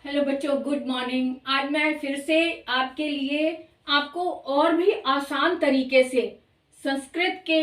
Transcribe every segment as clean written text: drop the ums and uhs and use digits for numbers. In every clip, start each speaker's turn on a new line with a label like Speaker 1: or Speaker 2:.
Speaker 1: Hello बच्चों, good morning. आज मैं फिर से आपके लिए आपको और भी आसान तरीके से संस्कृत के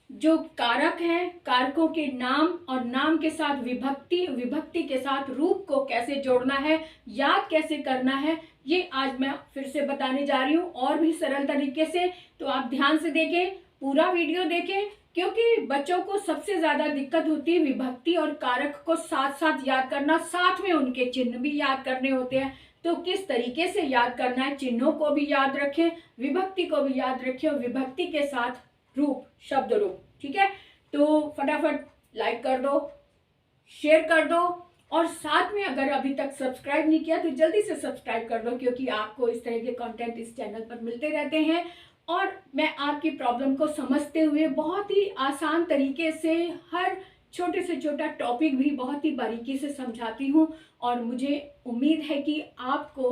Speaker 1: जो कारक हैं, कारकों के नाम और नाम के साथ विभक्ति, विभक्ति के साथ रूप को कैसे जोड़ना है, याद कैसे करना है, ये आज मैं फिर से बताने जा रही हूँ और भी सरल तरीके से। तो आप ध्यान से देखें, पूरा वीडियो देखें, क्योंकि बच्चों को सबसे ज्यादा दिक्कत होती है विभक्ति और कारक को साथ साथ याद करना, साथ में उनके चिन्ह भी याद करने होते हैं। तो किस तरीके से याद करना है, चिन्हों को भी याद रखें, विभक्ति को भी याद रखें और विभक्ति के साथ रूप, शब्द रूप। ठीक है, तो फटाफट लाइक कर दो, शेयर कर दो और साथ में अगर अभी तक सब्सक्राइब नहीं किया तो जल्दी से सब्सक्राइब कर दो, क्योंकि आपको इस तरह के कंटेंट इस चैनल पर मिलते रहते हैं और मैं आपकी प्रॉब्लम को समझते हुए बहुत ही आसान तरीके से हर छोटे से छोटा टॉपिक भी बहुत ही बारीकी से समझाती हूँ। और मुझे उम्मीद है कि आपको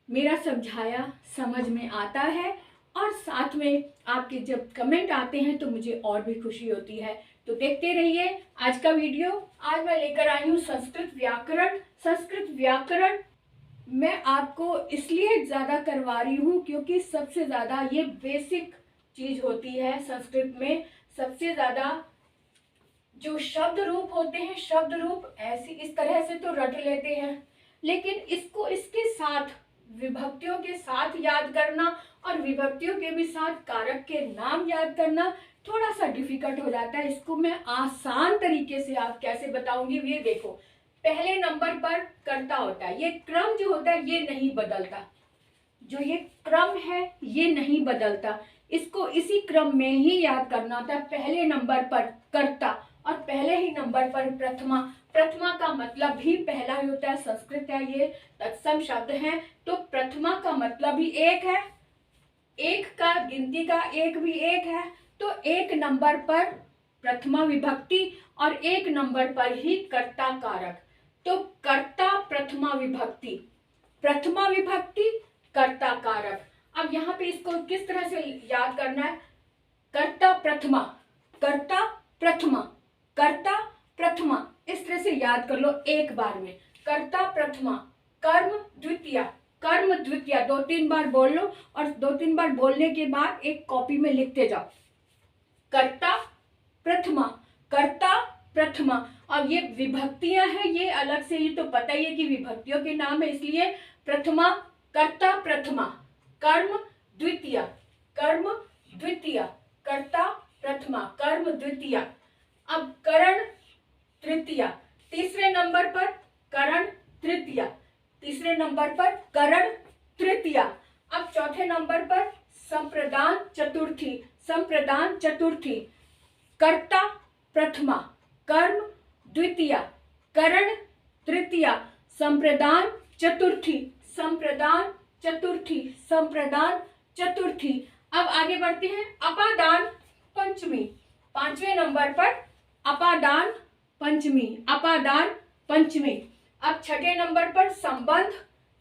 Speaker 1: मेरा समझाया समझ में आता है और साथ में आपके जब कमेंट आते हैं तो मुझे और भी खुशी होती है। तो देखते रहिए आज का वीडियो। आज मैं लेकर आई हूँ संस्कृत व्याकरण। संस्कृत व्याकरण मैं आपको इसलिए ज़्यादा करवा रही हूँ क्योंकि सबसे ज़्यादा ये बेसिक चीज़ होती है। संस्कृत में सबसे ज़्यादा जो शब्द रूप होते हैं, शब्द रूप ऐसी इस तरह से तो रट लेते हैं, लेकिन इसको इसके साथ विभक्तियों के साथ याद करना और विभक्तियों के भी साथ कारक के नाम याद करना थोड़ा सा डिफिकल्ट हो जाता है। इसको मैं आसान तरीके से आप कैसे बताऊंगी, ये देखो। पहले नंबर पर कर्ता होता है, ये क्रम जो होता है ये नहीं बदलता, जो ये क्रम है ये नहीं बदलता, इसको इसी क्रम में ही याद करना होता है। पहले नंबर पर कर्ता और पहले ही नंबर पर प्रथमा। प्रथमा का मतलब भी पहला ही होता है, संस्कृत है, ये तत्सम शब्द है। तो प्रथमा का मतलब भी एक है, एक का गिनती का एक भी एक है। तो एक नंबर पर प्रथमा विभक्ति और एक नंबर पर ही कर्ता कारक। तो कर्ता प्रथमा विभक्ति, प्रथमा विभक्ति कर्ता कारक। अब यहाँ पे इसको किस तरह से याद करना है, कर्ता प्रथमा, कर्ता प्रथमा, कर्ता प्रथमा, इस तरह से याद कर लो एक बार में। कर्ता प्रथमा, कर्म द्वितीया, कर्म द्वितीया, 2-3 बार बोल लो और 2-3 बार बोलने के बाद एक कॉपी में लिखते जाओ। कर्ता प्रथमा, कर्ता प्रथमा। अब ये विभक्तियां हैं, ये अलग से, ये तो पता ही है कि विभक्तियों के नाम है, इसलिए प्रथमा, कर्ता प्रथमा, कर्म द्वितीया, कर्म द्वितीया, कर्ता प्रथमा, कर्म द्वितीया। अब करण तृतीया, तीसरे नंबर पर करण तृतीया, तीसरे नंबर पर करण तृतीया। अब चौथे नंबर पर संप्रदान चतुर्थी, संप्रदान चतुर्थी। कर्ता प्रथमा, कर्म द्वितीया, करण तृतीया, संप्रदान चतुर्थी, संप्रदान चतुर्थी, संप्रदान चतुर्थी। अब आगे बढ़ते हैं, अपादान पंचमी, पांचवें नंबर पर अपादान पंचमी, अपादान पंचमी। अब छठे नंबर पर संबंध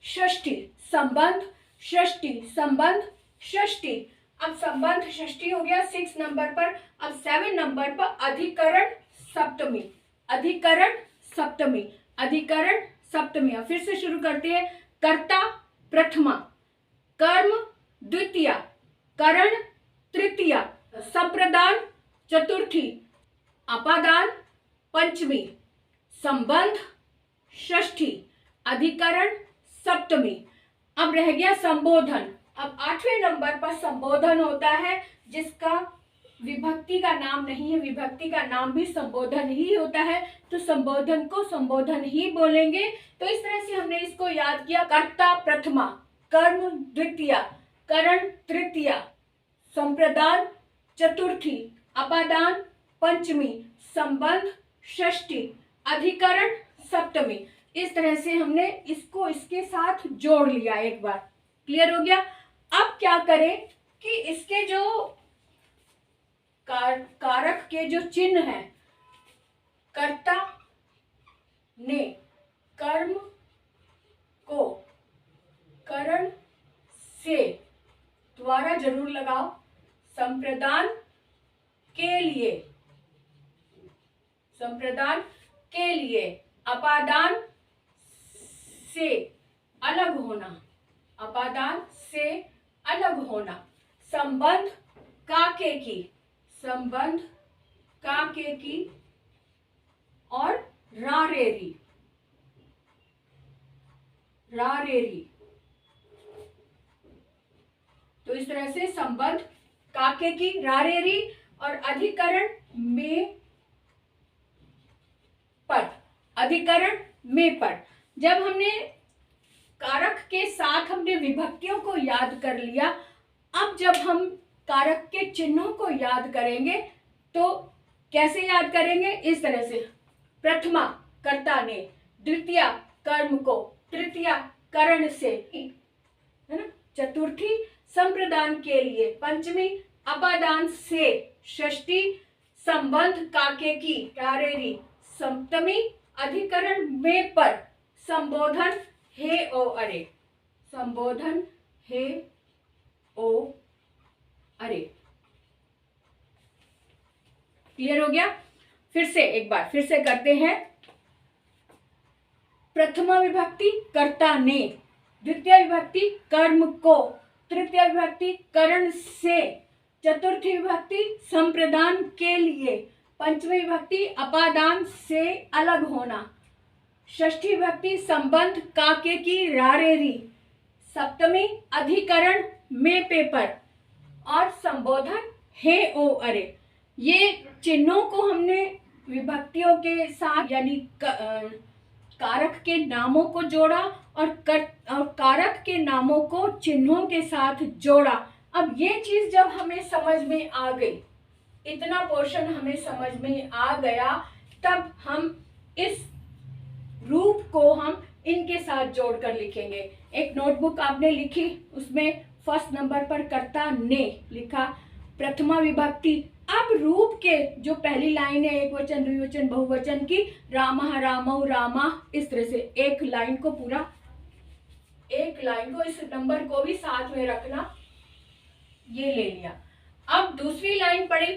Speaker 1: षष्ठी, संबंध षष्ठी, संबंध षष्ठी। अब संबंध षष्ठी हो गया 6 नंबर पर। अब 7 नंबर पर अधिकरण सप्तमी, अधिकरण सप्तमी, अधिकरण सप्तमी। अब फिर से शुरू करते हैं, कर्ता प्रथमा, कर्म द्वितीया, करण तृतीया, संप्रदान चतुर्थी, अपादान पंचमी, संबंध षष्ठी, अधिकरण सप्तमी। अब रह गया संबोधन। अब 8वें नंबर पर संबोधन होता है, जिसका विभक्ति का नाम नहीं है, विभक्ति का नाम भी संबोधन ही होता है, तो संबोधन को संबोधन ही बोलेंगे। तो इस तरह से हमने इसको याद किया, कर्ता प्रथमा, कर्म द्वितीया, करण तृतीया, संप्रदान चतुर्थी, अपादान पंचमी, संबंध षष्ठी, अधिकरण सप्तमी। इस तरह से हमने इसको इसके साथ जोड़ लिया। एक बार क्लियर हो गया। अब क्या करें कि इसके जो कारक के जो चिन्ह हैं, कर्ता ने कर्म को करण से द्वारा जरूर लगाओ, संप्रदान के लिए, संप्रदान के लिए, अपादान से से अलग होना, अपादान से अलग होना, संबंध काके की, संबंध काके की और रारेरी, रारेरी। तो इस तरह से संबंध काके की, रारेरी और अधिकरण में पर, अधिकरण में पर। जब हमने कारक के साथ हमने विभक्तियों को याद कर लिया, अब जब हम कारक के चिन्हों को याद करेंगे तो कैसे याद करेंगे? इस तरह से, प्रथमा कर्ता ने, द्वितीया कर्म को, तृतीया करण से, है ना, चतुर्थी संप्रदान के लिए, पंचमी अपादान से, षष्ठी संबंध काके की, रारेरी, सप्तमी अधिकरण में पर, संबोधन हे ओ अरे, संबोधन हे ओ अरे। क्लियर हो गया? फिर से एक बार फिर से करते हैं। प्रथमा विभक्ति कर्ता ने, द्वितीय विभक्ति कर्म को, तृतीय विभक्ति करण से, चतुर्थी विभक्ति संप्रदान के लिए, पंचमी विभक्ति अपादान से अलग होना, षष्ठी विभक्ति संबंध काके की, रारेरी, सप्तमी अधिकरण में पेपर और संबोधन हे ओ अरे। ये चिन्हों को हमने विभक्तियों के साथ यानी कारक के नामों को जोड़ा और कारक के नामों को चिन्हों के साथ जोड़ा। अब ये चीज जब हमें समझ में आ गई, इतना पोर्शन हमें समझ में आ गया, तब हम इस रूप को हम इनके साथ जोड़कर लिखेंगे। एक नोटबुक आपने लिखी, उसमें फर्स्ट नंबर पर कर्ता ने लिखा, प्रथमा विभक्ति। अब रूप के जो पहली लाइन है एक वचन द्विवचन बहुवचन की, रामः रामौ रामा, इस तरह से एक लाइन को पूरा, एक लाइन को, इस नंबर को भी साथ में रखना, ये ले लिया। अब दूसरी लाइन पढ़ी,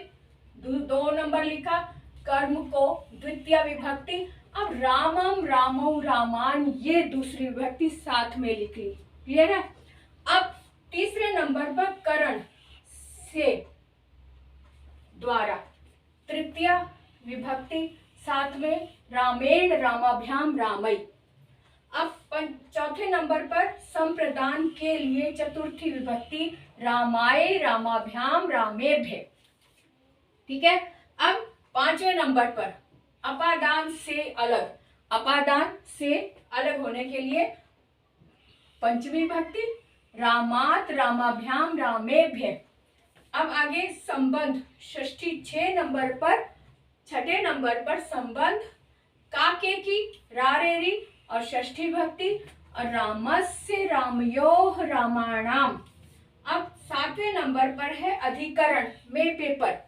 Speaker 1: 2 नंबर लिखा, कर्म को, द्वितीय विभक्ति। अब रामम रामौ रामान, ये दूसरी विभक्ति साथ में लिख ली। क्लियर है? अब तीसरे नंबर पर करण से, द्वारा, तृतीय विभक्ति साथ में, रामेण रामाभ्याम रामई। अब चौथे नंबर पर संप्रदान के लिए चतुर्थी विभक्ति, रामाय रामाभ्याम रामेभ्य। ठीक है? अब पांचवें नंबर पर अपादान से अलग, अपादान से अलग होने के लिए पंचमी विभक्ति, रामात रामाभ्याम रामेभ्य। अब आगे संबंध, षष्ठी 6 नंबर पर, छठे नंबर पर संबंध काके की, रारेरी और षष्ठी भक्ति और रामस्य रामयोः रामाणाम। अब 7वें नंबर पर है अधिकरण में पेपर,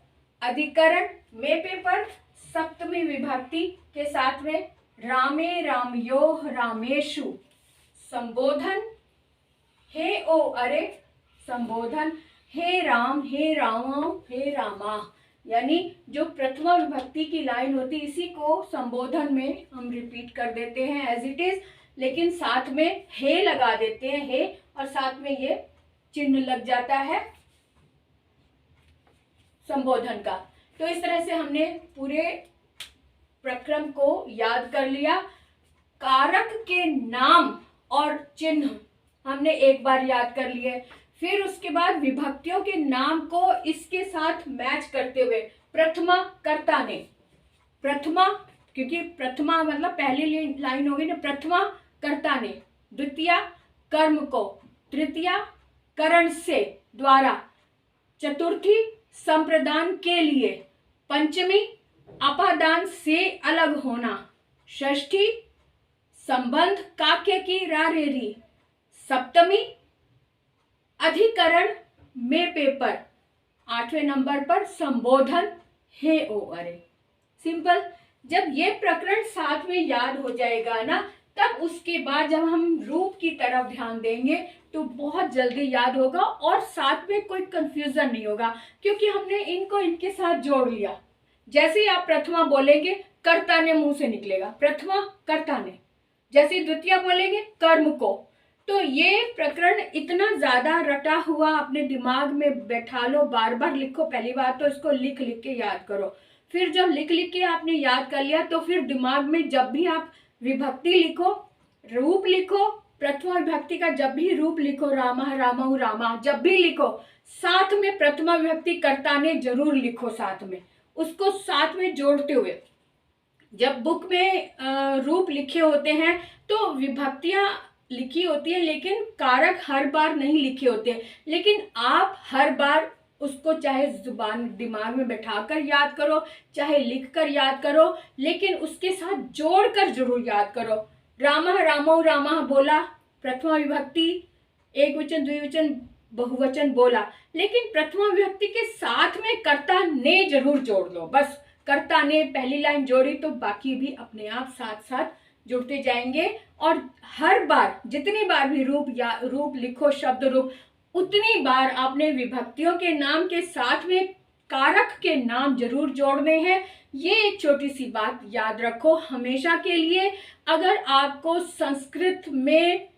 Speaker 1: अधिकरण में पेपर, सप्तमी विभक्ति के साथ में, रामे रामयोः रामेषु, संबोधन हे ओ अरे, संबोधन हे राम हे राम हे रामा। यानी जो प्रथमा विभक्ति की लाइन होती है इसी को संबोधन में हम रिपीट कर देते हैं एज इट इज, लेकिन साथ में हे लगा देते हैं, हे, और साथ में ये चिन्ह लग जाता है संबोधन का। तो इस तरह से हमने पूरे प्रक्रम को याद कर लिया। कारक के नाम और चिन्ह हमने एक बार याद कर लिए, फिर उसके बाद विभक्तियों के नाम को इसके साथ मैच करते हुए, प्रथमा कर्ता ने, प्रथमा क्योंकि प्रथमा मतलब पहली लाइन होगी ना, प्रथमा कर्ता ने, द्वितीया कर्म को, तृतीया करण से, द्वारा, चतुर्थी संप्रदान के लिए, पंचमी अपादान से अलग होना, षष्ठी संबंध काके की, रारेरी, सप्तमी अधिकरण में पेपर, 8वें नंबर पर संबोधन हे ओ अरे। सिंपल। जब ये प्रकरण साथ में याद हो जाएगा ना, तब उसके बाद जब हम रूप की तरफ ध्यान देंगे तो बहुत जल्दी याद होगा और साथ में कोई कंफ्यूजन नहीं होगा, क्योंकि हमने इनको इनके साथ जोड़ लिया। जैसे ही आप प्रथमा बोलेंगे कर्ता ने मुंह से निकलेगा, प्रथमा कर्ता ने, जैसे द्वितीय बोलेंगे कर्म को। तो ये प्रकरण इतना ज्यादा रटा हुआ अपने दिमाग में बैठा लो, बार बार लिखो। पहली बात तो इसको लिख लिख के याद करो। फिर जब लिख लिख के आपने याद कर लिया तो फिर दिमाग में जब भी आप विभक्ति लिखो, रूप लिखो, प्रथमा विभक्ति का जब भी रूप लिखो, रामः रामौ रामा, जब भी लिखो साथ में प्रथमा विभक्ति कर्ता ने जरूर लिखो, साथ में उसको साथ में जोड़ते हुए। जब बुक में रूप लिखे होते हैं तो विभक्तियां लिखी होती है, लेकिन कारक हर बार नहीं लिखे होते। लेकिन आप हर बार उसको चाहे जुबान दिमाग में बैठाकर याद करो, चाहे लिखकर याद करो, लेकिन उसके साथ जोड़कर जरूर याद करो। रामः रामौ रामः बोला, प्रथमा विभक्ति, एक वचन द्विवचन बहुवचन बोला, लेकिन प्रथमा विभक्ति के साथ में कर्ता ने जरूर जोड़ लो। बस कर्ता ने पहली लाइन जोड़ी तो बाकी भी अपने आप साथ साथ जुड़ते जाएंगे। और हर बार जितनी बार भी रूप या रूप लिखो, शब्द रूप, उतनी बार आपने विभक्तियों के नाम के साथ में कारक के नाम जरूर जोड़ने हैं। ये एक छोटी सी बात याद रखो हमेशा के लिए। अगर आपको संस्कृत में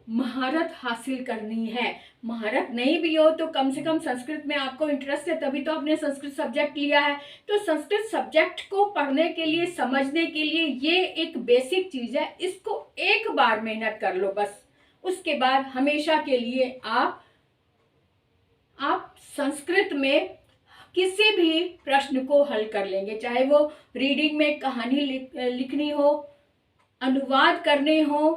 Speaker 1: महारत हासिल करनी है, महारत नहीं भी हो तो कम से कम संस्कृत में आपको इंटरेस्ट है, तभी तो आपने संस्कृत सब्जेक्ट लिया है। तो संस्कृत सब्जेक्ट को पढ़ने के लिए, समझने के लिए ये एक बेसिक चीज है, इसको एक बार मेहनत कर लो बस। उसके बाद हमेशा के लिए आप संस्कृत में किसी भी प्रश्न को हल कर लेंगे, चाहे वो रीडिंग में कहानी लिखनी हो, अनुवाद करने हो,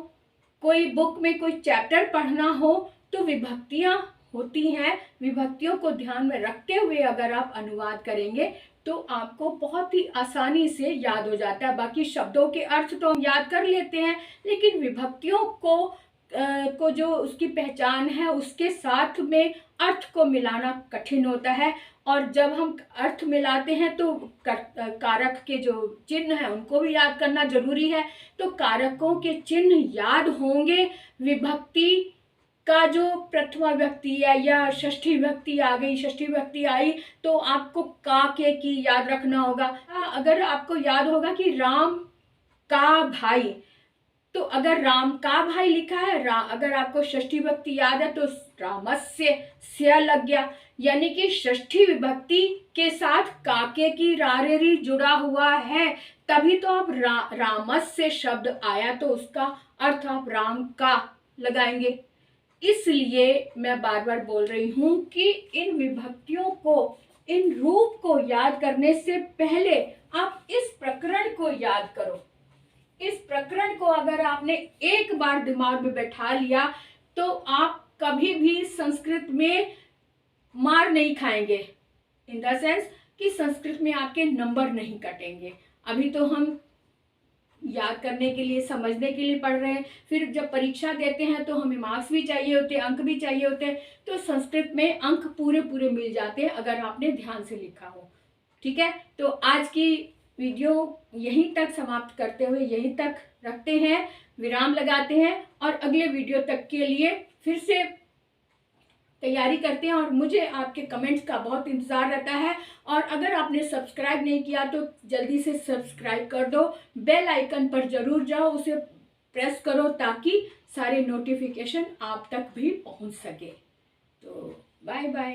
Speaker 1: कोई बुक में कोई चैप्टर पढ़ना हो, तो विभक्तियां होती हैं। विभक्तियों को ध्यान में रखते हुए अगर आप अनुवाद करेंगे तो आपको बहुत ही आसानी से याद हो जाता है। बाकी शब्दों के अर्थ तो हम याद कर लेते हैं, लेकिन विभक्तियों को जो उसकी पहचान है उसके साथ में अर्थ को मिलाना कठिन होता है। और जब हम अर्थ मिलाते हैं तो कारक के जो चिन्ह हैं उनको भी याद करना जरूरी है। तो कारकों के चिन्ह याद होंगे। विभक्ति का जो प्रथमा विभक्ति है या षष्ठी विभक्ति आ गई, षष्ठी विभक्ति आई, तो आपको का के की याद रखना होगा। अगर आपको याद होगा कि राम का भाई, तो अगर राम का भाई लिखा है, अगर आपको षष्ठी विभक्ति याद है तो रामस्य स्य लग गया, यानी कि षष्ठी विभक्ति के साथ काके की रारेरी जुड़ा हुआ है, तभी तो आप रामस्य शब्द आया तो उसका अर्थ आप राम का लगाएंगे। इसलिए मैं बार बार बोल रही हूं कि इन विभक्तियों को, इन रूप को याद करने से पहले आप इस प्रकरण को याद करो। इस प्रकरण को अगर आपने एक बार दिमाग में बैठा लिया तो आप कभी भी संस्कृत में मार नहीं खाएंगे, इन द सेंस कि संस्कृत में आपके नंबर नहीं कटेंगे। अभी तो हम याद करने के लिए, समझने के लिए पढ़ रहे हैं, फिर जब परीक्षा देते हैं तो हमें मार्क्स भी चाहिए होते हैं, अंक भी चाहिए होते हैं, तो संस्कृत में अंक पूरे पूरे मिल जाते हैं अगर आपने ध्यान से लिखा हो। ठीक है, तो आज की वीडियो यहीं तक समाप्त करते हुए यहीं तक रखते हैं, विराम लगाते हैं और अगले वीडियो तक के लिए फिर से तैयारी करते हैं। और मुझे आपके कमेंट्स का बहुत इंतज़ार रहता है। और अगर आपने सब्सक्राइब नहीं किया तो जल्दी से सब्सक्राइब कर दो, बेल आइकन पर जरूर जाओ, उसे प्रेस करो ताकि सारे नोटिफिकेशन आप तक भी पहुंच सके। तो बाय बाय।